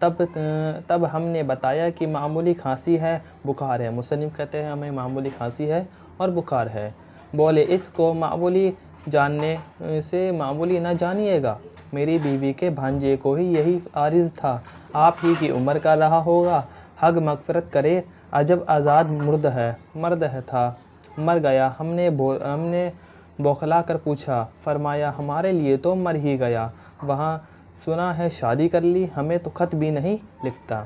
تب ہم نے بتایا کہ معمولی کھانسی ہے، بخار ہے۔ مصنف کہتے ہیں ہمیں معمولی کھانسی ہے اور بخار ہے۔ بولے اس کو معمولی جاننے سے معمولی نہ جانیے گا، میری بیوی کے بھانجے کو ہی یہی عارض تھا، آپ ہی کی عمر کا رہا ہوگا، حق مغفرت کرے، عجب آزاد مرد ہے تھا، مر گیا۔ ہم نے بوکھلا کر پوچھا، فرمایا ہمارے لیے تو مر ہی گیا، وہاں سنا ہے شادی کر لی، ہمیں تو خط بھی نہیں لکھتا۔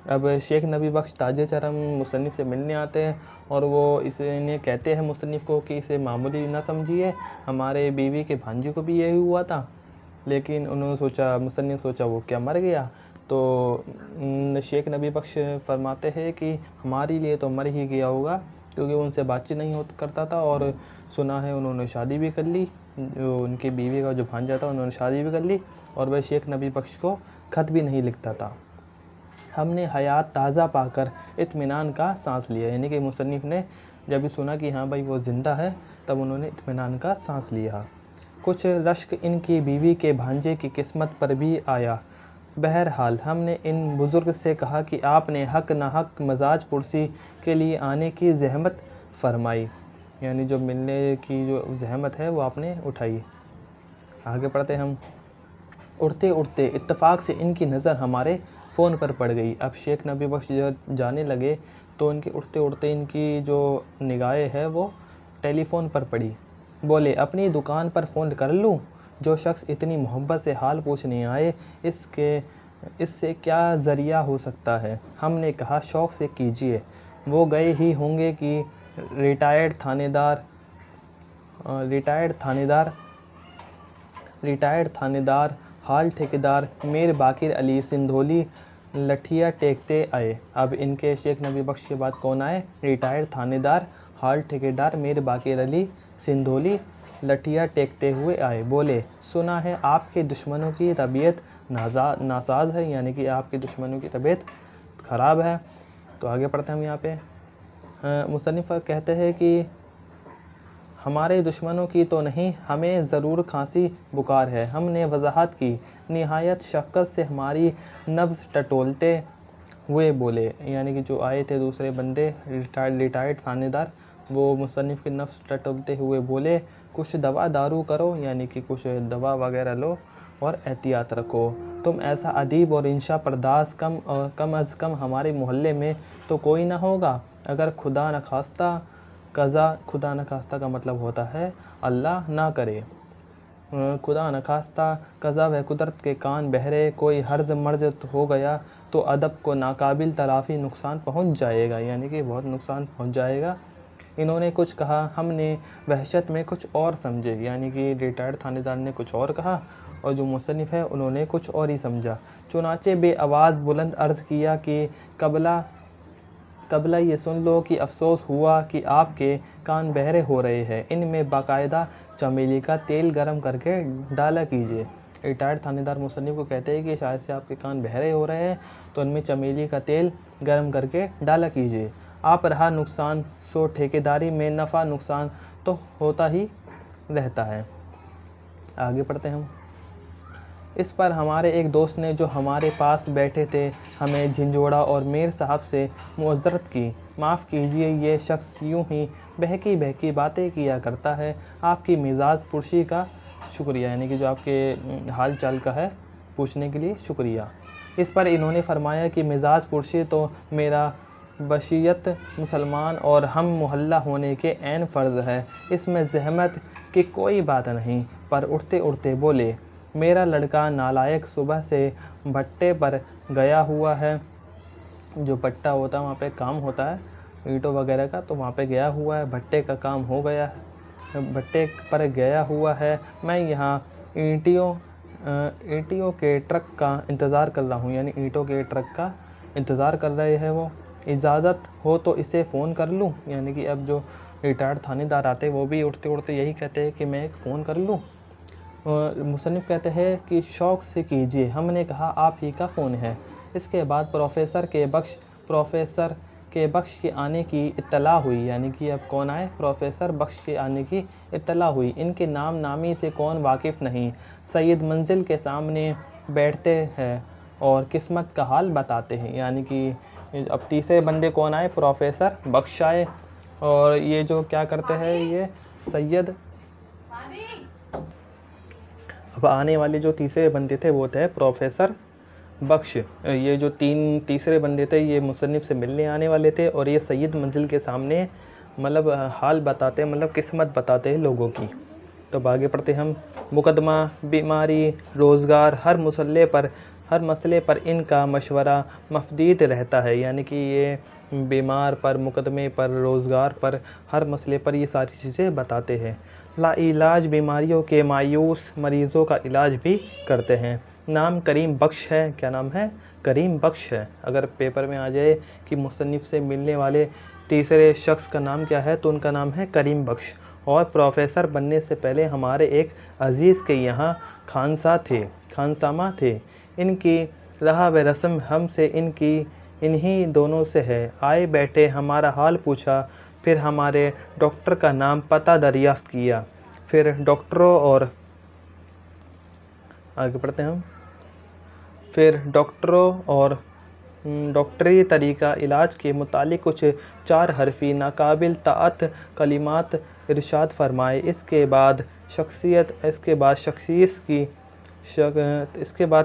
اب شیخ نبی بخش تاج چرم مصنف سے ملنے آتے ہیں اور وہ انہیں کہتے ہیں مصنف کو کہ اسے معمولی نہ سمجھیے، ہمارے بیوی کے بھانجے کو بھی یہی ہوا تھا، لیکن مصنف سوچا وہ کیا مر گیا؟ تو شیخ نبی بخش فرماتے ہیں کہ ہمارے لیے تو مر ہی گیا ہوگا، کیونکہ ان سے بات چیت نہیں کرتا تھا، اور سنا ہے انہوں نے شادی بھی کر لی، جو ان کی بیوی کا جو بھانجا تھا انہوں نے شادی بھی کر لی، اور وہ شیخ نبی بخش کو خط بھی نہیں لکھتا تھا۔ ہم نے حیات تازہ پا کر اطمینان کا سانس لیا، یعنی کہ مصنف نے جب بھی سنا کہ ہاں بھائی وہ زندہ ہے، تب انہوں نے اطمینان کا سانس لیا۔ کچھ رشک ان کی بیوی کے بھانجے کی قسمت پر بھی آیا۔ بہرحال ہم نے ان بزرگ سے کہا کہ آپ نے حق نہ حق مزاج پرسی کے لیے آنے کی زحمت فرمائی، یعنی جو ملنے کی جو زحمت ہے وہ آپ نے اٹھائی۔ آگے پڑھتے ہم۔ اڑتے اڑتے اتفاق سے ان کی نظر ہمارے فون پر پڑ گئی۔ اب شیخ نبی بخش جب جانے لگے تو ان کے اڑتے اڑتے ان کی جو نگاہیں ہے وہ ٹیلی فون پر پڑی۔ بولے اپنی دکان پر فون کر لوں؟ جو شخص اتنی محبت سے حال پوچھنے آئے، اس سے کیا ذریعہ ہو سکتا ہے؟ ہم نے کہا شوق سے کیجیے، وہ گئے ہی ہوں گے کہ ریٹائرڈ تھانے دار ہال ٹھیکیدار میر باقر علی سندھولی لٹھیا ٹیکتے آئے۔ اب ان کے شیخ نبی بخش کے بعد کون آئے؟ ریٹائرڈ تھانے دار ہال ٹھیکیدار میر باقر علی سندھولی لٹھیا ٹیکتے ہوئے آئے۔ بولے سنا ہے آپ کے دشمنوں کی طبیعت ناساز ہے، یعنی کہ آپ کے دشمنوں کی طبیعت خراب ہے۔ تو آگے پڑھتے ہیں ہم یہاں پہ۔ مصنف کہتے ہیں کہ ہمارے دشمنوں کی تو نہیں، ہمیں ضرور کھانسی بخار ہے۔ ہم نے وضاحت کی، نہایت شفقت سے ہماری نبض ٹٹولتے ہوئے بولے، یعنی کہ جو آئے تھے دوسرے بندے ریٹائرڈ تھانے دار، وہ مصنف کی نبض ٹٹولتے ہوئے بولے کچھ دوا دارو کرو، یعنی کہ کچھ دوا وغیرہ لو اور احتیاط رکھو۔ تم ایسا ادیب اور انشا پرداز کم از کم ہمارے محلے میں تو کوئی نہ ہوگا، اگر خدا نخواستہ کا مطلب ہوتا ہے اللہ نہ کرے، خدا نخواستہ قضا و قدرت کے کان بہرے کوئی ہرز مرض ہو گیا تو ادب کو ناقابل تلافی نقصان پہنچ جائے گا، یعنی کہ بہت نقصان پہنچ جائے گا۔ انہوں نے کچھ کہا، ہم نے وحشت میں کچھ اور سمجھے، یعنی کہ ریٹائرڈ تھانے دار نے کچھ اور کہا اور جو مصنف ہے انہوں نے کچھ اور ہی سمجھا۔ چنانچہ بے آواز بلند عرض کیا کہ قبلہ یہ سن لو کہ افسوس ہوا کہ آپ کے کان بہرے ہو رہے ہیں، ان میں باقاعدہ چمیلی کا تیل گرم کر کے ڈالا کیجیے۔ ریٹائرڈ تھانے دار مصنف کو کہتے ہیں کہ شاید سے آپ کے کان بہرے ہو رہے ہیں تو ان میں چمیلی کا تیل گرم کر کے ڈالا کیجیے۔ آپ رہا نقصان سو ٹھیکیداری میں نفع نقصان تو ہوتا ہی رہتا ہے۔ آگے پڑھتے ہیں ہم۔ اس پر ہمارے ایک دوست نے جو ہمارے پاس بیٹھے تھے ہمیں جھنجھوڑا اور میر صاحب سے معذرت کی، معاف کیجیے یہ شخص یوں ہی بہکی باتیں کیا کرتا ہے، آپ کی مزاج پرسی کا شکریہ، یعنی کہ جو آپ کے حال چال کا ہے پوچھنے کے لیے شکریہ۔ اس پر انہوں نے فرمایا کہ مزاج پرسی تو میرا بشیت مسلمان اور ہم محلہ ہونے کے عین فرض ہے، اس میں زحمت کی کوئی بات نہیں۔ پر اٹھتے اٹھتے بولے میرا لڑکا نالائق صبح سے بھٹے پر گیا ہوا ہے، جو بھٹا ہوتا ہے وہاں پہ کام ہوتا ہے اینٹوں وغیرہ کا، تو وہاں پہ گیا ہوا ہے، بھٹے کا کام ہو گیا ہے، بھٹے پر گیا ہوا ہے، میں یہاں اینٹوں کے ٹرک کا انتظار کر رہا ہوں، یعنی اینٹوں کے ٹرک کا انتظار کر رہے ہیں وہ، اجازت ہو تو اسے فون کر لوں، یعنی کہ اب جو ریٹائرڈ تھانے دار آتے وہ بھی اٹھتے اٹھتے یہی کہتے ہیں کہ میں ایک فون کر لوں۔ مصنف کہتے ہیں کہ شوق سے کیجیے، ہم نے کہا آپ ہی کا فون ہے۔ اس کے بعد پروفیسر کے بخش کے آنے کی اطلاع ہوئی، یعنی کہ اب کون آئے؟ پروفیسر بخش کے آنے کی اطلاع ہوئی۔ ان کے نام نامی سے کون واقف نہیں، سید منزل کے سامنے بیٹھتے ہیں، اور قسمت کا حال بتاتے ہیں. یعنی کہ اب تیسرے بندے کون آئے؟ پروفیسر بخش آئے. اور یہ جو کیا کرتے ہیں یہ سید. اب آنے والے جو تیسرے بندے تھے وہ تھے پروفیسر بخش. یہ جو تیسرے بندے تھے یہ مصنف سے ملنے آنے والے تھے اور یہ سید منزل کے سامنے مطلب حال بتاتے ہیں، مطلب قسمت بتاتے ہیں لوگوں کی. تو آگے پڑھتے ہم. مقدمہ، بیماری، روزگار، ہر مسئلے پر ان کا مشورہ مفید رہتا ہے. یعنی کہ یہ بیمار پر، مقدمے پر، روزگار پر، ہر مسئلے پر یہ ساری چیزیں بتاتے ہیں. لا علاج بیماریوں کے مایوس مریضوں کا علاج بھی کرتے ہیں. نام کریم بخش ہے. کیا نام ہے؟ کریم بخش ہے. اگر پیپر میں آ جائے کہ مصنف سے ملنے والے تیسرے شخص کا نام کیا ہے تو ان کا نام ہے کریم بخش. اور پروفیسر بننے سے پہلے ہمارے ایک عزیز کے یہاں خانسامہ تھے. ان کی رہا و رسم ہم سے انہی دونوں سے ہے. آئے بیٹھے ہمارا حال پوچھا، پھر ہمارے ڈاکٹر کا نام پتہ دریافت کیا. پھر ڈاکٹروں اور آگے پڑھتے ہیں ہم. پھر ڈاکٹری طریقہ علاج کے متعلق کچھ 4 حرفی ناقابل طاعت کلمات ارشاد فرمائے. اس کے بعد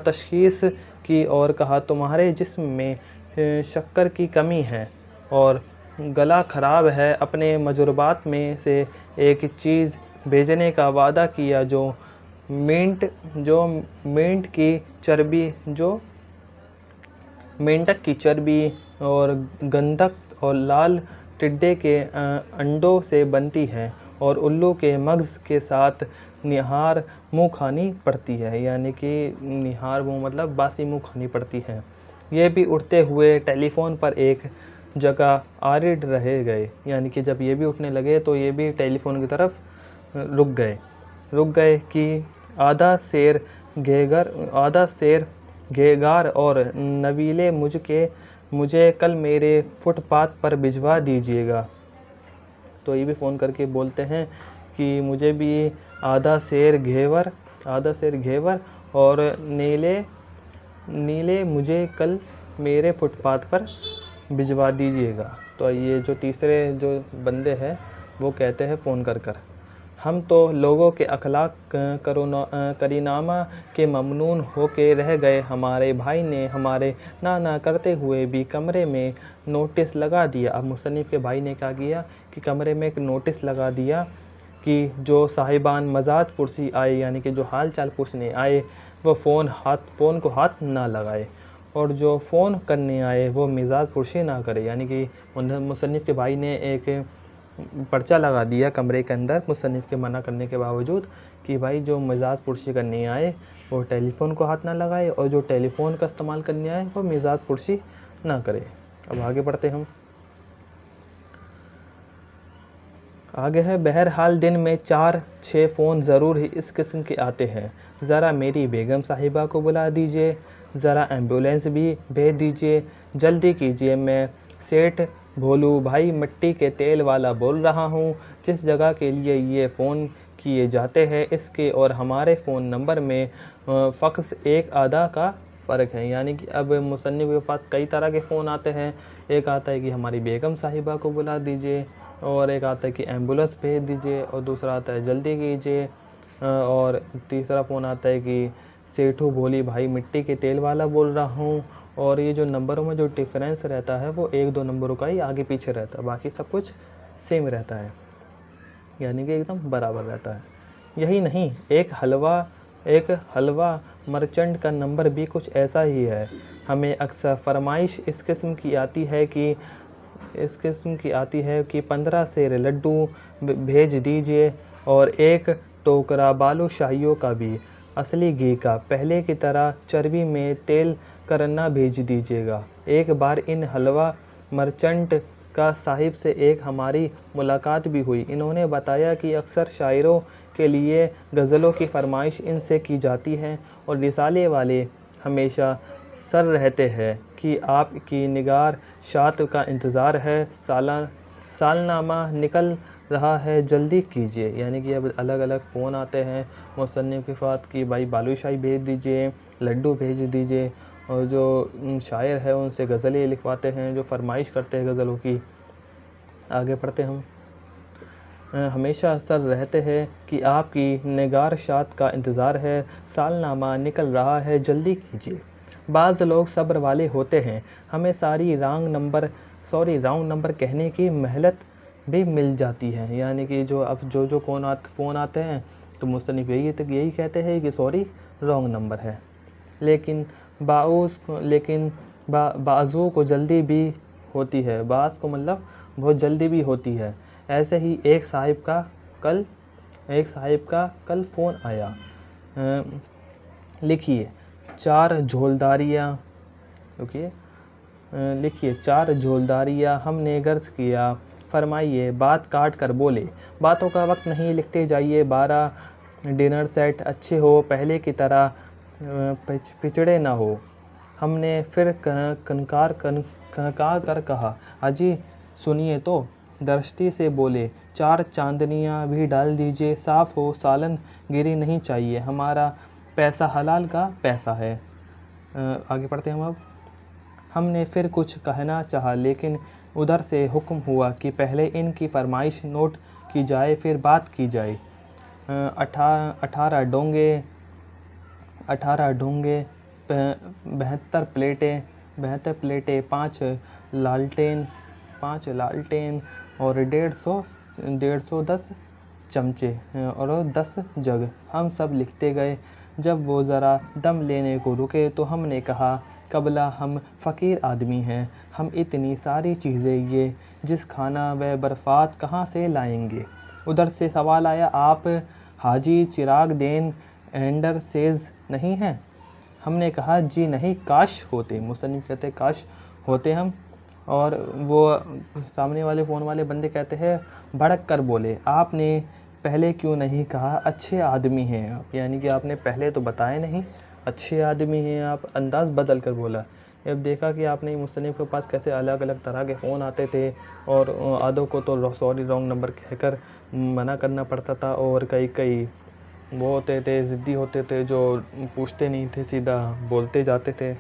تشخیص کی اور کہا تمہارے جسم میں شکر کی کمی ہے اور گلا خراب ہے. اپنے مجروبات میں سے ایک چیز بھیجنے کا وعدہ کیا جو مینڈک کی چربی اور گندھک اور لال ٹڈے کے انڈوں سے بنتی ہے اور الو کے مغز کے ساتھ نہار منہ کھانی پڑتی ہے. یعنی کہ نہار منہ مطلب باسی منہ کھانی پڑتی ہے. یہ بھی اٹھتے ہوئے ٹیلی فون پر ایک جگہ آرڈ رہ گئے. یعنی کہ جب یہ بھی اٹھنے لگے تو یہ بھی ٹیلی فون کی طرف رک گئے کہ آدھا سیر گھیگار اور نویلے مجھے کل میرے فٹ پاتھ پر بھجوا دیجیے گا. تو یہ بھی فون کر کے بولتے ہیں کہ مجھے بھی آدھا سیر گھیور اور نیلے مجھے کل میرے فٹ پاتھ پر بھجوا دیجیے گا. تو یہ جو تیسرے جو بندے ہیں وہ کہتے ہیں فون کر ہم تو لوگوں کے اخلاق کرینامہ کے ممنون ہو کے رہ گئے. ہمارے بھائی نے ہمارے نہ کرتے ہوئے بھی کمرے میں نوٹس لگا دیا. اب مصنف کے بھائی نے کیا کیا کہ کمرے میں ایک نوٹس لگا دیا کہ جو صاحبان مزاج پرسی آئے یعنی کہ جو حال چال پوچھنے آئے وہ فون کو ہاتھ نہ لگائے اور جو فون کرنے آئے وہ مزاج پرسی نہ کرے. یعنی کہ مصنف کے بھائی نے ایک پرچہ لگا دیا کمرے کے اندر مصنف کے منع کرنے کے باوجود کہ بھائی جو مزاج پرسی کرنے آئے وہ ٹیلی فون کو ہاتھ نہ لگائے اور جو ٹیلی فون کا استعمال کرنے آئے وہ مزاج پرسی نہ کرے. اب آگے بڑھتے ہم. آگے ہے بہرحال دن میں 4-6 فون ضرور ہی اس قسم کے آتے ہیں. ذرا میری بیگم صاحبہ کو بلا دیجئے، ذرا ایمبولینس بھی بھیج دیجئے، جلدی کیجئے. میں سیٹھ بھولو بھائی مٹی کے تیل والا بول رہا ہوں. جس جگہ کے لیے یہ فون کیے جاتے ہیں اس کے اور ہمارے فون نمبر میں فقط ایک آدھا کا فرق ہے. یعنی کہ اب مصنف کے پاس کئی طرح کے فون آتے ہیں. ایک آتا ہے کہ ہماری بیگم صاحبہ کو بلا دیجئے اور ایک آتا ہے کہ ایمبولینس بھیج دیجئے اور دوسرا آتا ہے جلدی کیجئے اور تیسرا فون آتا ہے کہ سیٹھو بھولی بھائی مٹی کے تیل والا بول رہا ہوں. اور یہ جو نمبروں میں جو ڈیفرنس رہتا ہے وہ 1-2 نمبروں کا ہی آگے پیچھے رہتا ہے، باقی سب کچھ سیم رہتا ہے یعنی کہ ایک دم برابر رہتا ہے. یہی نہیں ایک حلوہ مرچنٹ کا نمبر بھی کچھ ایسا ہی ہے. ہمیں اکثر فرمائش اس قسم کی آتی ہے کہ 15 سیر لڈو بھیج دیجئے اور ایک ٹوکرا بالو شاہیوں کا بھی، اصلی گھی کا. پہلے کی طرح چربی میں تیل کرنا بھیج دیجیے گا. ایک بار ان حلوہ مرچنٹ کا صاحب سے ہماری ملاقات بھی ہوئی. انہوں نے بتایا کہ اکثر شاعروں کے لیے غزلوں کی فرمائش ان سے کی جاتی ہے اور رسالے والے ہمیشہ سر رہتے ہیں کہ آپ کی نگارشات کا انتظار ہے. سالنامہ نکل رہا ہے، جلدی کیجیے. یعنی کہ اب الگ الگ فون آتے ہیں مصنف کے پاس کہ بھائی بالو شاہی بھیج دیجیے، لڈو بھیج دیجیے اور جو شاعر ہے ان سے غزلیں لکھواتے ہیں، جو فرمائش کرتے ہیں غزلوں کی۔ آگے پڑھتے ہم۔ ہمیشہ سر رہتے ہیں کہ آپ کی نگارشات کا انتظار ہے، سال نامہ نکل رہا ہے جلدی کیجیے۔ بعض لوگ صبر والے ہوتے ہیں، ہمیں رانگ نمبر کہنے کی مہلت بھی مل جاتی ہے، یعنی کہ جو فون آتے ہیں تو مصنف یہی کہتے ہیں کہ رانگ نمبر ہے، لیکن بعضوں کو جلدی بھی ہوتی ہے، بعض کو مطلب بہت جلدی بھی ہوتی ہے۔ ایسے ہی ایک صاحب کا کل فون آیا، لکھیے 4 جھولداریاں ہم نے غرض کیا، فرمائیے بات کاٹ کر بولے، باتوں کا وقت نہیں لکھتے جائیے 12 ڈنر سیٹ اچھے ہو پہلے کی طرح پچھڑے نہ ہو۔ ہم نے پھر کنکار کر کہا، اجی سنیے تو، درستی سے بولے 4 چاندنیاں بھی ڈال دیجیے، صاف ہو، سالن گری نہیں چاہیے، ہمارا پیسہ حلال کا پیسہ ہے۔ آگے پڑھتے ہیں ہم اب۔ ہم نے پھر کچھ کہنا چاہا لیکن ادھر سے حکم ہوا کہ پہلے ان کی فرمائش نوٹ کی جائے پھر بات کی جائے۔ 18 ڈونگے 72 پلیٹیں 5 لالٹین اور 150 چمچے اور 10 جگ۔ ہم سب لکھتے گئے۔ جب وہ ذرا دم لینے کو رکے تو ہم نے کہا، قبلہ ہم فقیر آدمی ہیں، ہم اتنی ساری چیزیں یہ جس کھانا و برفات کہاں سے لائیں گے؟ ادھر سے سوال آیا، آپ حاجی چراغ دین اینڈرسیز نہیں ہیں؟ ہم نے کہا، جی نہیں، کاش ہوتے۔ مصنف کہتے ہیں کاش ہوتے ہم، اور وہ سامنے والے فون والے بندے کہتے ہیں بھڑک کر بولے، آپ نے پہلے کیوں نہیں کہا اچھے آدمی ہیں آپ، یعنی کہ آپ نے پہلے تو بتائے نہیں اچھے آدمی ہیں آپ، انداز بدل کر بولا۔ اب دیکھا کہ آپ نے مصنف کے پاس کیسے الگ الگ طرح کے فون آتے تھے، اور آدھوں کو تو رانگ نمبر کہہ کر منع کرنا پڑتا تھا، اور کئی وہ ہوتے تھے ضدی ہوتے تھے جو پوچھتے نہیں تھے، سیدھا بولتے جاتے تھے۔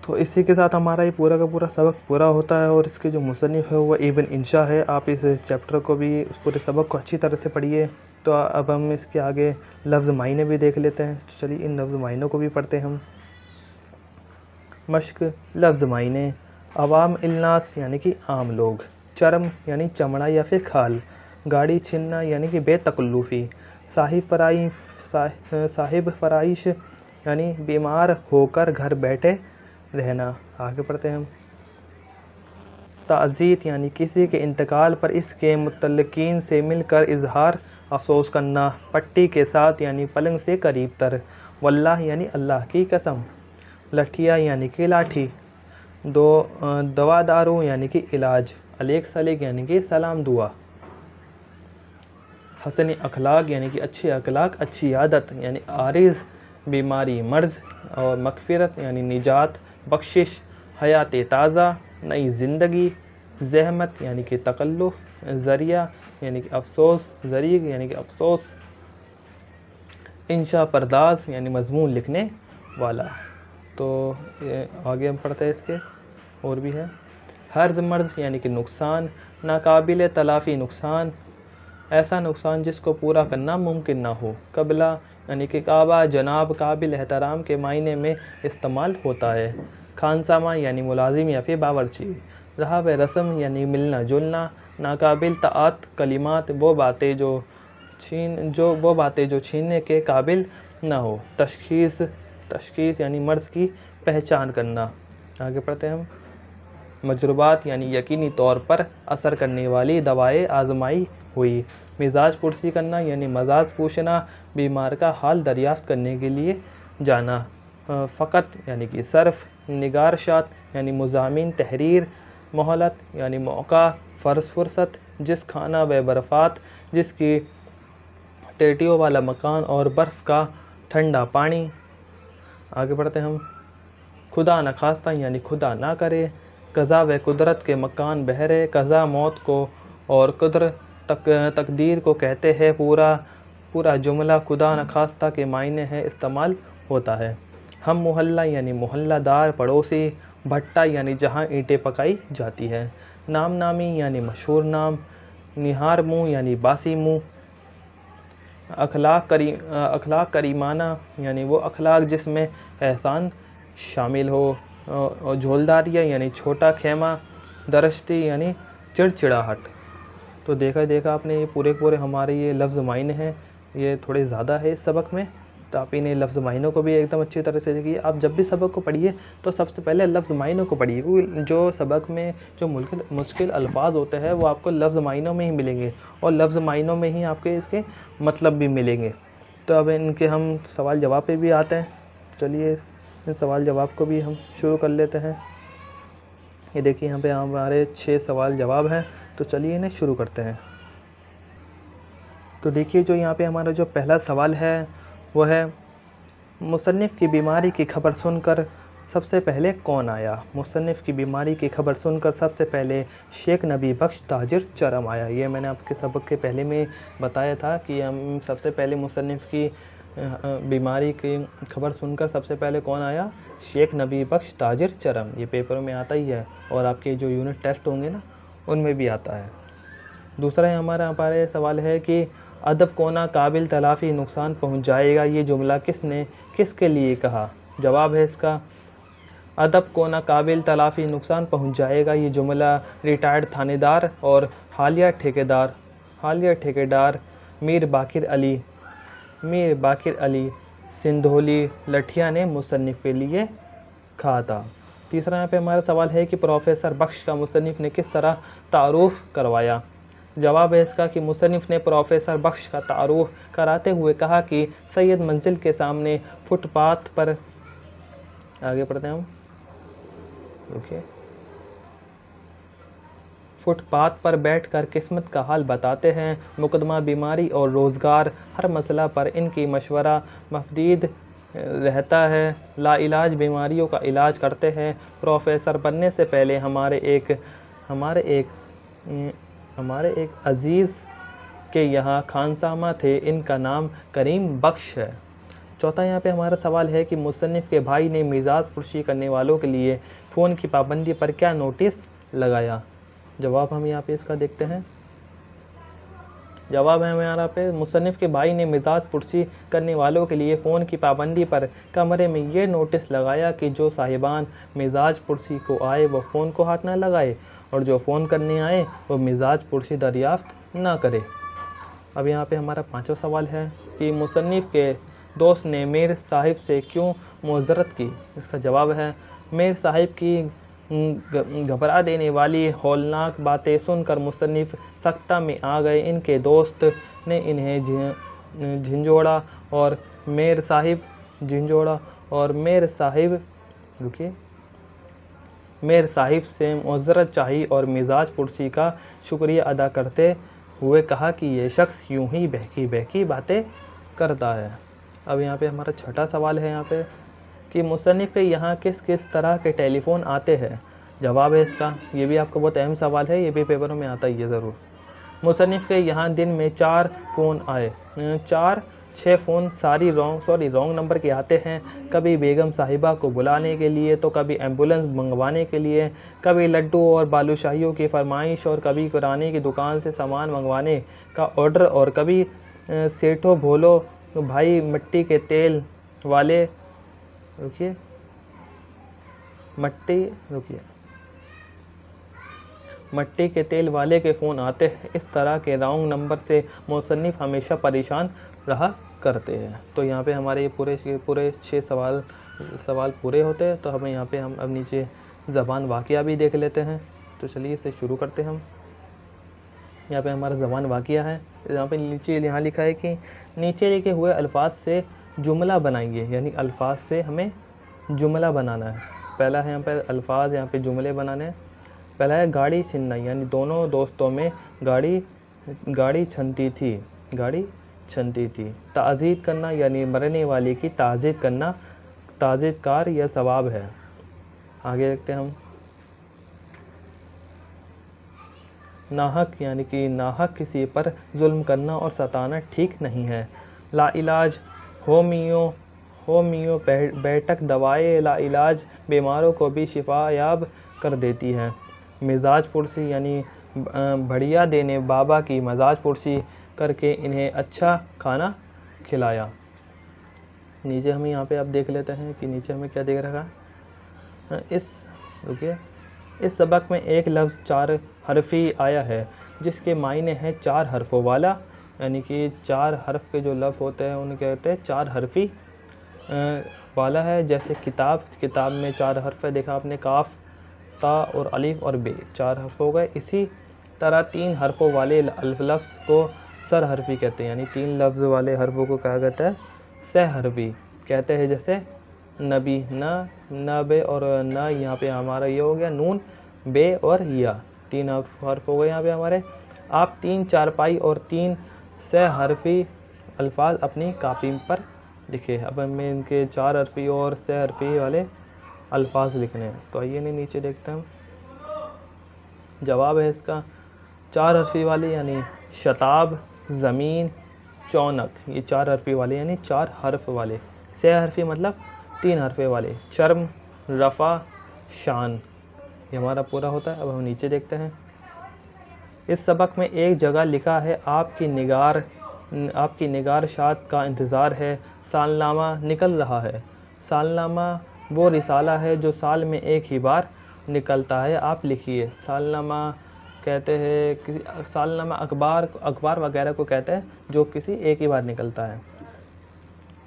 تو اسی کے ساتھ ہمارا یہ پورا کا پورا سبق پورا ہوتا ہے، اور اس کے جو مصنف ہے وہ ابن انشا ہے۔ آپ اس چیپٹر کو بھی، اس پورے سبق کو اچھی طرح سے پڑھیے۔ تو اب ہم اس کے آگے لفظ معنی بھی دیکھ لیتے ہیں، چلیے ان لفظ معنیوں کو بھی پڑھتے ہیں ہم۔ مشق لفظ معنی: عوام الناس یعنی کہ عام لوگ، چرم یعنی چمڑا یا پھر کھال، گاڑی چھیننا یعنی کہ بے تکلفی، صاحب فرائش یعنی بیمار ہو کر گھر بیٹھے رہنا۔ آگے پڑھتے ہیں ہم۔ تعزیت یعنی کسی کے انتقال پر اس کے متعلقین سے مل کر اظہار افسوس کرنا، پٹی کے ساتھ یعنی پلنگ سے قریب تر، واللہ یعنی اللہ کی قسم، لٹھیا یعنی کہ لاٹھی، دوادارو یعنی کہ علاج، علیک سلیک یعنی کہ سلام دعا، حسن اخلاق یعنی کہ اچھے اخلاق، اچھی عادت یعنی عارض بیماری مرض، اور مغفرت یعنی نجات بخشش، حیات تازہ نئی زندگی، زحمت یعنی کہ تکلف، ذریعہ یعنی کہ افسوس، ذریع یعنی کہ افسوس، انشا پرداز یعنی مضمون لکھنے والا۔ تو آگے ہم پڑھتے ہیں اس کے اور بھی ہے۔ ہرز مرض یعنی کہ نقصان، ناقابل تلافی نقصان، ایسا نقصان جس کو پورا کرنا ممکن نہ ہو۔ قبلہ یعنی کہ کعبہ، جناب، قابل احترام کے معنی میں استعمال ہوتا ہے۔ خانسامہ یعنی ملازم یا پھر باورچی، رہا و رسم یعنی ملنا جلنا، ناقابل طاعت کلمات، وہ باتیں جو چھیننے کے قابل نہ ہو۔ تشخیص یعنی مرض کی پہچان کرنا۔ آگے پڑھتے ہیں ہم۔ مجروبات یعنی یقینی طور پر اثر کرنے والی دوائیں آزمائی ہوئی۔ مزاج پرسی کرنا یعنی مزاج پوچھنا، بیمار کا حال دریافت کرنے کے لیے جانا۔ فقط یعنی کہ صرف، نگارشات یعنی مضامین تحریر، مہلت یعنی موقع، فرصت، جس کھانا و برفات جس کی ٹیٹیوں والا مکان اور برف کا ٹھنڈا پانی۔ آگے بڑھتے ہیں ہم۔ خدا نخواستہ یعنی خدا نہ کرے، قضا و قدرت کے مکان بہرے، قضا موت کو اور تقدیر کو کہتے ہیں۔ پورا جملہ خدا نخواستہ کے معنی ہے استعمال ہوتا ہے۔ ہم محلہ یعنی محلہ دار پڑوسی، بھٹا یعنی جہاں اینٹیں پکائی جاتی ہے، نام نامی یعنی مشہور نام، نہار منہ یعنی باسی منہ، اخلاق کریمانہ یعنی وہ اخلاق جس میں احسان شامل ہو، اور جھولداریہ یعنی چھوٹا خیمہ، درشتی یعنی چڑچڑاہٹ۔ تو دیکھا آپ نے یہ پورے ہمارے یہ لفظ معنے ہیں، یہ تھوڑے زیادہ ہے اس سبق میں، تو آپ انہیں لفظ معنوں کو بھی ایک دم اچھی طرح سے دیکھیے۔ آپ جب بھی سبق کو پڑھیے تو سب سے پہلے لفظ معنوں کو پڑھیے، کیونکہ جو سبق میں جو مشکل الفاظ ہوتے ہیں وہ آپ کو لفظ معنوں میں ہی ملیں گے، اور لفظ معنوں میں ہی آپ کے اس کے مطلب بھی ملیں گے۔ تو اب ان کے ہم سوال جواب پہ بھی آتے ہیں، چلیے ان سوال جواب کو بھی ہم شروع کر لیتے ہیں۔ یہ دیکھیے یہاں پہ ہمارے 6 سوال جواب ہیں، تو چلیے انہیں شروع کرتے ہیں۔ تو دیکھیے جو یہاں پہ ہمارا جو پہلا سوال ہے وہ ہے، مصنف کی بیماری کی خبر سن کر سب سے پہلے کون آیا؟ مصنف کی بیماری کی خبر سن کر سب سے پہلے شیخ نبی بخش تاجر چرم آیا۔ یہ میں نے آپ کے سبق کے پہلے میں بتایا تھا کہ ہم سب سے پہلے مصنف کی بیماری کی خبر سن کر سب سے پہلے کون آیا؟ شیخ نبی بخش تاجر چرم۔ یہ پیپروں میں آتا ہی ہے، اور آپ کے جو یونٹ ٹیسٹ ہوں گے نا ان میں بھی آتا ہے۔ دوسرا ہمارا سوال ہے کہ ادب کو نہ قابل تلافی نقصان پہنچ جائے گا، یہ جملہ کس نے کس کے لیے کہا؟ جواب ہے اس کا، ادب کو نہ قابل تلافی نقصان پہنچ جائے گا، یہ جملہ ریٹائرڈ تھانے دار اور حالیہ ٹھیکیدار میر باقر علی سندھولی لٹھیا نے مصنف کے لیے کہا تھا۔ تیسرا یہاں پہ ہمارا سوال ہے کہ پروفیسر بخش کا مصنف نے کس طرح تعارف کروایا؟ جواب ہے اس کا کہ مصنف نے پروفیسر بخش کا تعارف کراتے ہوئے کہا کہ سید منزل کے سامنے فٹ پاتھ پر، آگے پڑھتے ہیں ہم، فٹ پاتھ پر بیٹھ کر قسمت کا حال بتاتے ہیں، مقدمہ بیماری اور روزگار، ہر مسئلہ پر ان کی مشورہ مفید رہتا ہے، لا علاج بیماریوں کا علاج کرتے ہیں، پروفیسر بننے سے پہلے ہمارے ایک عزیز کے یہاں خانسامہ تھے، ان کا نام کریم بخش ہے۔ چوتھا یہاں پہ ہمارا سوال ہے کہ مصنف کے بھائی نے مزاج پرسی کرنے والوں کے لیے فون کی پابندی پر کیا نوٹس لگایا؟ جواب ہم یہاں پہ اس کا دیکھتے ہیں۔ جواب ہے ہمارا پہ، مصنف کے بھائی نے مزاج پرسی کرنے والوں کے لیے فون کی پابندی پر کمرے میں یہ نوٹس لگایا کہ جو صاحبان مزاج پرسی کو آئے وہ فون کو ہاتھ نہ لگائے، اور جو فون کرنے آئے وہ مزاج پرسی دریافت نہ کرے۔ اب یہاں پہ ہمارا 5واں سوال ہے کہ مصنف کے دوست نے میر صاحب سے کیوں معذرت کی؟ اس کا جواب ہے، میر صاحب کی گھبرا دینے والی ہولناک باتیں سن کر مصنف سکتہ میں آ گئے، ان کے دوست نے انہیں جھنجھوڑا اور میر صاحب سے معذرت چاہی اور مزاج پرسی کا شکریہ ادا کرتے ہوئے کہا کہ یہ شخص یوں ہی بہکی بہکی باتیں کرتا ہے۔ اب یہاں پہ ہمارا 6واں سوال ہے یہاں پہ کہ مصنف کے یہاں کس کس طرح کے ٹیلی فون آتے ہیں؟ جواب ہے اس کا، یہ بھی آپ کو بہت اہم سوال ہے، یہ بھی پیپروں میں آتا ہی ہے ضرور۔ مصنف کے یہاں دن میں 4 فون آئے، 6 فون رونگ نمبر کے آتے ہیں، کبھی بیگم صاحبہ کو بلانے کے لیے تو کبھی ایمبولنس منگوانے کے لیے، کبھی لڈو اور بالوشاہیوں کی فرمائش، اور کبھی کرانے کی دکان سے سامان منگوانے کا آرڈر، اور کبھی سیٹھو بھولو بھائی مٹی کے تیل والے کے فون آتے ہیں۔ اس طرح کے رانگ نمبر سے مصنف ہمیشہ پریشان رہا کرتے ہیں۔ تو یہاں پہ ہمارے یہ پورے 6 سوال پورے ہوتے ہیں۔ تو ہمیں یہاں پہ ہم اب نیچے زبان واقعہ بھی دیکھ لیتے ہیں، تو چلیے اسے شروع کرتے ہیں ہم۔ یہاں پہ ہمارا زبان واقعہ ہے، یہاں پہ یہاں لکھا ہے کہ نیچے لکھے ہوئے الفاظ سے جملہ بنائیے، یعنی الفاظ سے ہمیں جملہ بنانا ہے۔ پہلا ہے یہاں پہ الفاظ، یہاں پہ جملے بنانے ہیں۔ پہلا ہے گاڑی چھننا، یعنی دونوں دوستوں میں گاڑی چھنتی تھی۔ تعزیت کرنا یعنی مرنے والے کی تعزیت کرنا، تعزیت کار یا ثواب ہے۔ آگے دیکھتے ہیں ہم۔ ناحق یعنی کہ ناحق کسی پر ظلم کرنا اور ستانا ٹھیک نہیں ہے۔ لا علاج ہومیوپیٹک دوائیں لا علاج بیماروں کو بھی شفا یاب کر دیتی ہیں۔ مزاج پرسی یعنی بڑھیا دینے بابا کی مزاج پرسی کر کے انہیں اچھا کھانا کھلایا۔ نیچے ہم یہاں پہ اب دیکھ لیتے ہیں کہ نیچے ہمیں کیا دیکھ رکھا ہے۔ اس سبق میں ایک لفظ 4 حرفی آیا ہے جس کے معنی ہے 4 حرفوں والا، یعنی کہ 4 حرف کے جو لفظ ہوتے ہیں انہیں کہتے ہیں 4 حرفی والا ہے۔ جیسے کتاب میں 4 حرف ہے، دیکھا آپ نے، کاف، تا اور الف اور بے، 4 حرف ہو گئے۔ اسی طرح 3 حرفوں والے لفظ کو سر حرفی کہتے ہیں، یعنی 3 لفظ والے حرفوں کو کہا جاتا ہے سہ حرفی کہتے ہیں۔ جیسے نبی، نہ بے اور نہ، یہاں پہ ہمارا یہ ہو گیا نون، بے اور یا، 3 حرف ہو گئے یہاں پہ ہمارے۔ آپ 3 چارپائی اور 3 سہ حرفی الفاظ اپنی کاپی پر لکھے۔ اب ہمیں ان کے 4 حرفی اور سہ حرفی والے الفاظ لکھنے ہیں، تو آئیے نیچے دیکھتے ہیں۔ جواب ہے اس کا 4 حرفی والے یعنی شتاب، زمین، چونک، یہ 4 حرفی والے یعنی 4 حرف والے۔ سہ حرفی مطلب 3 حرف والے، چرم، رفع، شان، یہ ہمارا پورا ہوتا ہے۔ اب ہم نیچے دیکھتے ہیں۔ اس سبق میں ایک جگہ لکھا ہے آپ کی نگارشات کا انتظار ہے، سالنامہ نکل رہا ہے۔ سالنامہ وہ رسالہ ہے جو سال میں ایک ہی بار نکلتا ہے، آپ لکھیے۔ سالنامہ کہتے ہیں، سالنامہ اخبار وغیرہ کو کہتے ہیں جو کسی ایک ہی بار نکلتا ہے۔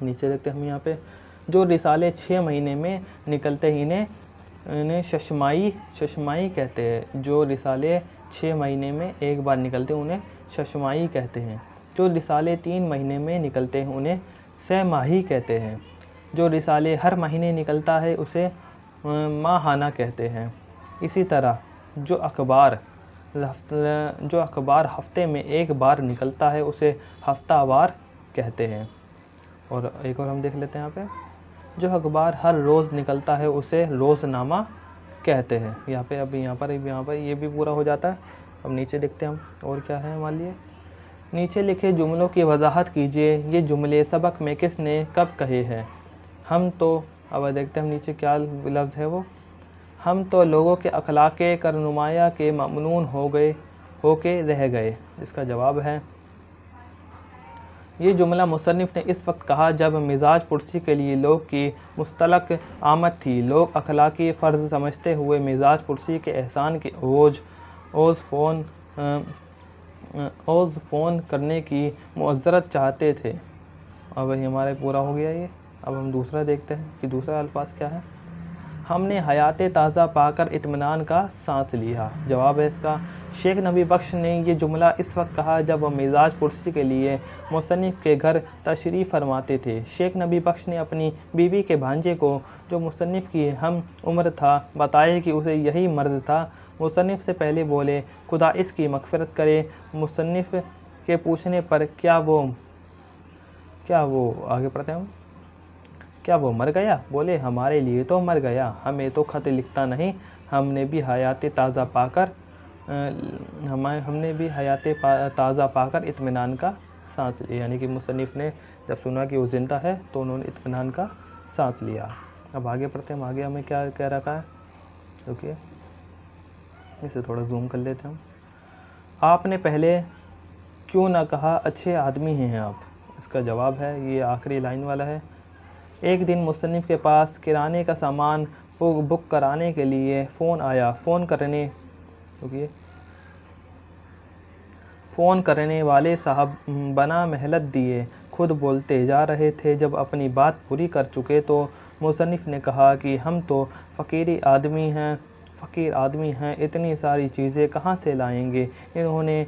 نیچے دیکھتے ہیں ہم یہاں پہ، جو رسالے 6 مہینے میں نکلتے ہیں انہیں ششمائی کہتے ہیں۔ جو رسالے 6 مہینے میں ایک بار نکلتے ہیں انہیں ششمائی کہتے ہیں۔ جو رسالے 3 مہینے میں نکلتے ہیں انہیں سہ ماہی کہتے ہیں۔ جو رسالے ہر مہینے نکلتا ہے اسے ماہانہ کہتے ہیں۔ اسی طرح جو اخبار ہفتے میں ایک بار نکلتا ہے اسے ہفتہ وار کہتے ہیں۔ اور ایک اور ہم دیکھ لیتے ہیں یہاں پہ، جو اخبار ہر روز نکلتا ہے اسے روزنامہ کہتے ہیں۔ یہاں پر یہ بھی پورا ہو جاتا ہے۔ اب نیچے دیکھتے ہیں ہم اور کیا ہے ہمارے لیے۔ نیچے لکھے جملوں کی وضاحت کیجیے، یہ جملے سبق میں کس نے کب کہے ہیں؟ اب دیکھتے ہیں ہم نیچے کیا لفظ ہے وہ۔ ہم تو لوگوں کے اخلاق کرنمایہ کے ممنون ہو کے رہ گئے، اس کا جواب ہے۔ یہ جملہ مصنف نے اس وقت کہا جب مزاج پرسی کے لیے لوگ کی مستلق آمد تھی۔ لوگ اخلاقی فرض سمجھتے ہوئے مزاج پرسی کے احسان کی عوض فون کرنے کی معذرت چاہتے تھے۔ اب ہمارے پورا ہو گیا یہ۔ اب ہم دوسرا دیکھتے ہیں کہ دوسرا الفاظ کیا ہے۔ ہم نے حیات تازہ پا کر اطمینان کا سانس لیا، جواب ہے اس کا۔ شیخ نبی بخش نے یہ جملہ اس وقت کہا جب وہ مزاج پرسی کے لیے مصنف کے گھر تشریف فرماتے تھے۔ شیخ نبی بخش نے اپنی بیوی کے بھانجے کو، جو مصنف کی ہم عمر تھا، بتایا کہ اسے یہی مرض تھا۔ مصنف سے پہلے بولے، خدا اس کی مغفرت کرے۔ مصنف کے پوچھنے پر کیا وہ آگے پڑھتے ہیں ہم، کیا وہ مر گیا؟ بولے، ہمارے لیے تو مر گیا، ہمیں تو خط لکھتا نہیں۔ ہم نے بھی حیات تازہ پا کر اطمینان کا سانس لیا، یعنی کہ مصنف نے جب سنا کہ وہ زندہ ہے تو انہوں نے اطمینان کا سانس لیا۔ اب آگے پڑھتے ہیں، آگے ہمیں کیا کہہ رکھا ہے، اوکے اسے تھوڑا زوم کر لیتے ہیں ہم۔ آپ نے پہلے کیوں نہ کہا اچھے آدمی ہیں آپ؟ اس کا جواب ہے، یہ آخری لائن والا ہے۔ ایک دن مصنف کے پاس کرانے کا سامان بک کرانے کے لیے فون آیا۔ فون کرنے والے صاحب بنا مہلت دیے خود بولتے جا رہے تھے۔ جب اپنی بات پوری کر چکے تو مصنف نے کہا کہ ہم تو فقیر آدمی ہیں، اتنی ساری چیزیں کہاں سے لائیں گے؟ انہوں نے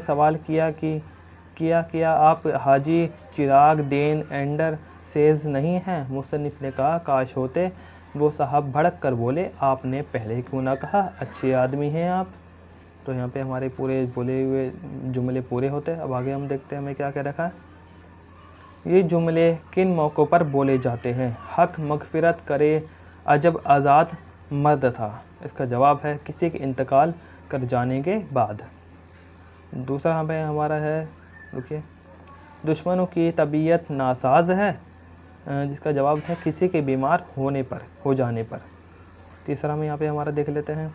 سوال کیا آپ حاجی چراغ دین اینڈر سیز نہیں ہیں؟ مصنف نے کہا کاش ہوتے۔ وہ صاحب بھڑک کر بولے، آپ نے پہلے کیوں نہ کہا اچھے آدمی ہیں آپ؟ تو یہاں پہ ہمارے پورے بولے ہوئے جملے پورے ہوتے ہیں۔ اب آگے ہم دیکھتے ہیں ہمیں کیا کہہ رکھا ہے۔ یہ جملے کن موقعوں پر بولے جاتے ہیں؟ حق مغفرت کرے عجب آزاد مرد تھا، اس کا جواب ہے کسی کے انتقال کر جانے کے بعد۔ دوسرا ہمارا ہے، دشمنوں کی طبیعت ناساز ہے، جس کا جواب ہے کسی کے بیمار ہو جانے پر۔ تیسرا ہم یہاں پہ ہمارا دیکھ لیتے ہیں،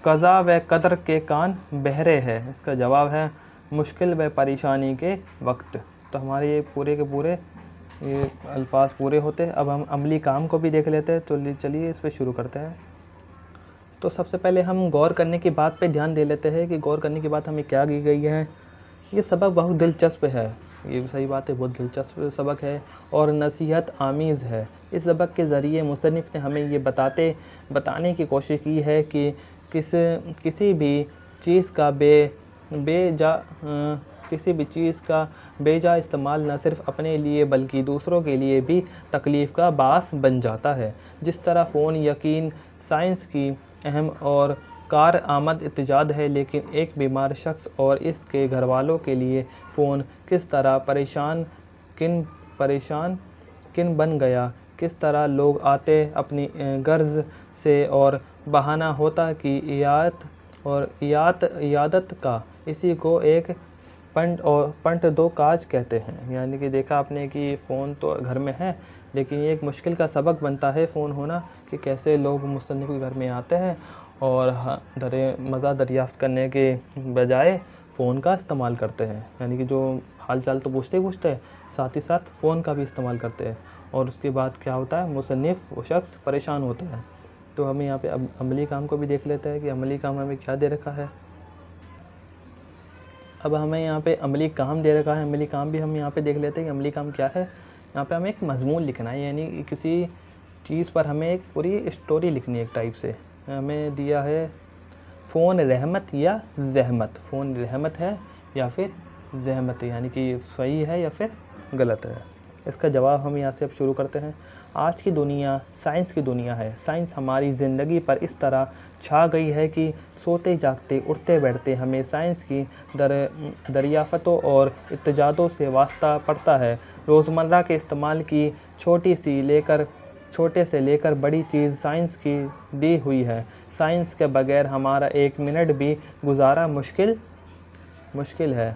قضا و قدر کے کان بہرے ہے، اس کا جواب ہے مشکل و پریشانی کے وقت۔ تو ہمارے یہ پورے کے پورے یہ الفاظ پورے ہوتے ہیں۔ اب ہم عملی کام کو بھی دیکھ لیتے ہیں، تو چلیے اس پہ شروع کرتے ہیں۔ تو سب سے پہلے ہم غور کرنے کی بات پہ دھیان دے لیتے ہیں کہ غور کرنے کی بات ہمیں کیا کی گئی ہے۔ یہ سبق بہت دلچسپ ہے، یہ صحیح بات ہے، بہت دلچسپ سبق ہے اور نصیحت آمیز ہے۔ اس سبق کے ذریعے مصنف نے ہمیں یہ بتانے کی کوشش کی ہے کہ کسی بھی چیز کا بے جا استعمال نہ صرف اپنے لیے بلکہ دوسروں کے لیے بھی تکلیف کا باعث بن جاتا ہے۔ جس طرح فون یقین سائنس کی اہم اور کارآمد ایجاد ہے، لیکن ایک بیمار شخص اور اس کے گھر والوں کے لیے فون کس طرح پریشان کن بن گیا، کس طرح لوگ آتے اپنی غرض سے اور بہانہ ہوتا کہ عیادت کا، اسی کو ایک پنٹ دو کاج کہتے ہیں۔ یعنی کہ دیکھا آپ نے کہ فون تو گھر میں ہے، لیکن یہ ایک مشکل کا سبق بنتا ہے فون ہونا، کہ کیسے لوگ مصنف کے گھر میں آتے ہیں اور مزہ دریافت کرنے کے بجائے فون کا استعمال کرتے ہیں۔ یعنی کہ جو حال چال تو پوچھتے ہیں، ساتھ ہی ساتھ فون کا بھی استعمال کرتے ہیں، اور اس کے بعد کیا ہوتا ہے، مصنف وہ شخص پریشان ہوتا ہے۔ تو ہمیں یہاں پہ عملی کام کو بھی دیکھ لیتے ہیں کہ عملی کام ہمیں کیا دے رکھا ہے۔ اب ہمیں یہاں پہ عملی کام دے رکھا ہے، عملی کام بھی ہم یہاں پہ دیکھ لیتے ہیں کہ عملی کام کیا ہے۔ یہاں پہ ہمیں ایک مضمون لکھنا ہے، یعنی کسی چیز پر ہمیں ایک پوری اسٹوری لکھنی ہے ایک ٹائپ سے۔ ہمیں دیا ہے فون رحمت یا زحمت، فون رحمت ہے یا پھر زحمت ہے، یعنی کہ صحیح ہے یا پھر غلط ہے۔ اس کا جواب ہم یہاں سے اب شروع کرتے ہیں۔ آج کی دنیا سائنس کی دنیا ہے۔ سائنس ہماری زندگی پر اس طرح چھا گئی ہے کہ سوتے جاگتے اٹھتے بیٹھتے ہمیں سائنس کی دریافتوں اور ایجادوں سے واسطہ پڑتا ہے۔ روزمرہ کے استعمال کی چھوٹے سے لے کر بڑی چیز سائنس کی دی ہوئی ہے۔ سائنس کے بغیر ہمارا ایک منٹ بھی گزارا مشکل ہے۔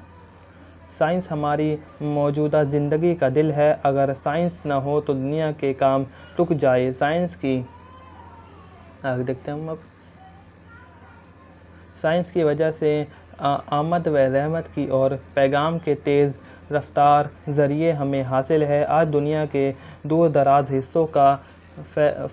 سائنس ہماری موجودہ زندگی کا دل ہے۔ اگر سائنس نہ ہو تو دنیا کے کام رک جائے۔ سائنس کی وجہ سے آمد و رحمت کی اور پیغام کے تیز رفتار ذریعے ہمیں حاصل ہے۔ آج دنیا کے دور دراز حصوں کا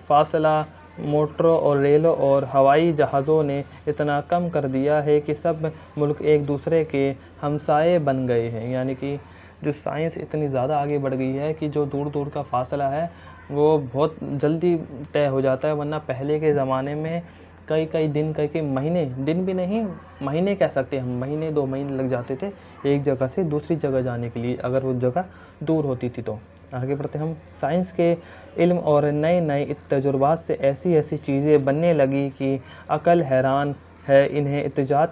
فاصلہ موٹروں اور ریلوں اور ہوائی جہازوں نے اتنا کم کر دیا ہے کہ سب ملک ایک دوسرے کے ہمسائے بن گئے ہیں۔ یعنی کہ جو سائنس اتنی زیادہ آگے بڑھ گئی ہے کہ جو دور دور کا فاصلہ ہے وہ بہت جلدی طے ہو جاتا ہے، ورنہ پہلے کے زمانے میں کئی دن کئی مہینے، دن بھی نہیں مہینے کہہ سکتے ہم، مہینے 2 مہینے لگ جاتے تھے ایک جگہ سے دوسری جگہ جانے کے لیے، اگر وہ جگہ دور ہوتی تھی تو۔ آگے بڑھتے ہم۔ سائنس کے علم اور نئے تجربات سے ایسی چیزیں بننے لگی کہ عقل حیران ہے۔ انہیں ایجاد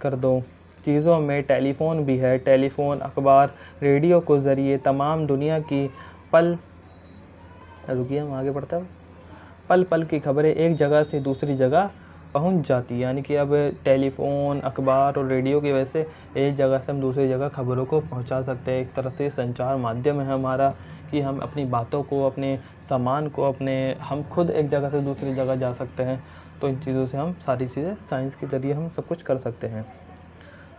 کر دو چیزوں میں ٹیلی فون بھی ہے۔ ٹیلی فون، اخبار، ریڈیو کے ذریعے تمام دنیا کی پل پل کی خبریں ایک جگہ سے دوسری جگہ پہنچ جاتی، یعنی کہ اب ٹیلی فون، اخبار اور ریڈیو کی وجہ سے ایک جگہ سے ہم دوسری جگہ خبروں کو پہنچا سکتے ہیں۔ ایک طرح سے سنچار مادھیم ہے ہمارا، کہ ہم اپنی باتوں کو، اپنے سامان کو، ہم خود ایک جگہ سے دوسری جگہ جا سکتے ہیں۔ تو ان چیزوں سے ہم ساری چیزیں سائنس کے ذریعے ہم سب کچھ کر سکتے ہیں۔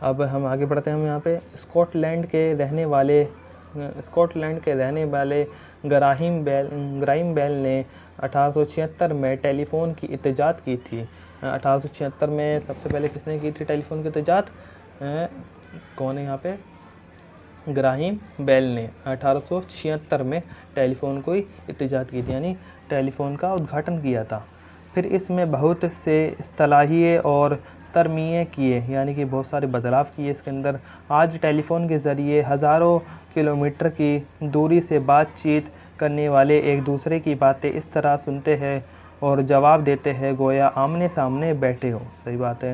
اب ہم آگے بڑھتے ہیں۔ ہم یہاں پہ اسکاٹ لینڈ کے رہنے والے گراہیم بیل نے 1876 میں ٹیلی فون کی ایجاد کی تھی۔ 1876 میں سب سے پہلے کس نے کی تھی ٹیلی فون کی ایجاد؟ کون ہے یہاں پہ؟ گراہیم بیل نے 1876 میں ٹیلی فون کو ایجاد کی تھی، یعنی ٹیلی فون کا ادگھاٹن کیا تھا۔ پھر اس میں بہت سے اصطلاحیے اور ترمیمیں کیے، یعنی کہ بہت سارے بدلاؤ کیے اس کے اندر۔ آج ٹیلی فون کے ذریعے ہزاروں کلومیٹر کی دوری سے بات چیت کرنے والے ایک دوسرے کی باتیں اس طرح سنتے ہیں اور جواب دیتے ہیں گویا آمنے سامنے بیٹھے ہوں۔ صحیح بات ہے۔